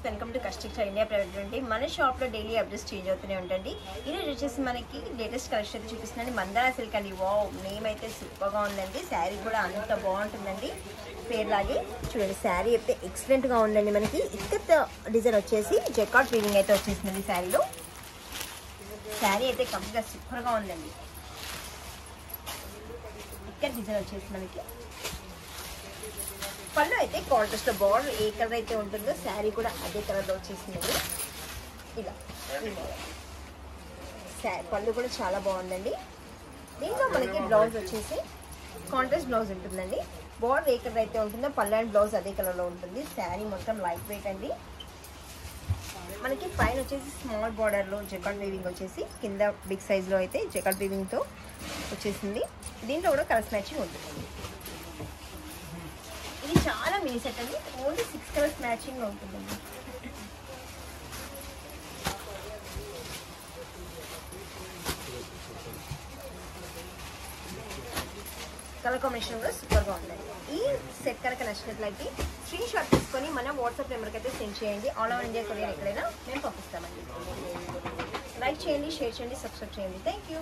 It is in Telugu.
వెల్కమ్ టు కస్టెక్స్టైల్ ఇండియా ప్రైవేట్ అండి. మన షాప్లో డైలీ అప్డేట్స్ చేంజ్ అవుతూనే ఉంటుంది. ఈరోజు వచ్చేసి మనకి లేటెస్ట్ కలెక్షన్ అయితే చూపిస్తుందండి. మందార సిల్క్ అండి. వావ్, నేమ్ అయితే సూపర్గా ఉందండి. శారీ కూడా అంత బాగుంటుందండి. పేర్లాగే చూడండి, శారీ అయితే ఎక్సలెంట్గా ఉందండి. మనకి ఇక్కత్ డిజైన్ వచ్చేసి జకార్డ్ వీవింగ్ అయితే వచ్చేసిందండి. శారీలో శారీ అయితే కంప్లీట్గా సూపర్గా ఉందండి. ఇక్కత్ డిజైన్ వచ్చేసి మనకి పళ్ళు అయితే కాంట్రాస్ట్ లో బార్డర్ ఏ కలర్ అయితే ఉంటుందో శారీ కూడా అదే కలర్లో వచ్చేసిందండి. ఇలా పళ్ళు కూడా చాలా బాగుందండి. దీంట్లో మనకి బ్లౌజ్ వచ్చేసి కాంట్రాస్ట్ బ్లౌజ్ ఉంటుందండి. బార్డర్ ఏ కలర్ అయితే ఉంటుందో పళ్ళు అండ్ బ్లౌజ్ అదే కలర్లో ఉంటుంది. శారీ మొత్తం లైట్ వెయిట్ అండి. మనకి పైన వచ్చేసి స్మాల్ బార్డర్లో జకార్డ్ వీవింగ్ వచ్చేసి కింద బిగ్ సైజ్లో అయితే జకార్డ్ వీవింగ్తో వచ్చేసింది. దీంట్లో కూడా కలర్స్ మ్యాచింగ్ ఉంటుంది. ఇది చాలా మినీ సెట్ అండి. ఓన్లీ 6 కలర్స్ మ్యాచింగ్ ఉంటుందండి. కలర్ కాంబినేషన్ కూడా సూపర్గా ఉందండి. ఈ సెట్ కనుక నచ్చినట్లయితే స్క్రీన్ షాట్ తీసుకొని మన వాట్సాప్ నెంబర్కి అయితే సెండ్ చేయండి. ఆల్ ఓవర్ ఇండియా కొరియర్ ఎక్కడైనా మేము పంపిస్తామండి. లైక్ చేయండి, షేర్ చేయండి, సబ్స్క్రైబ్ చేయండి. Thank you.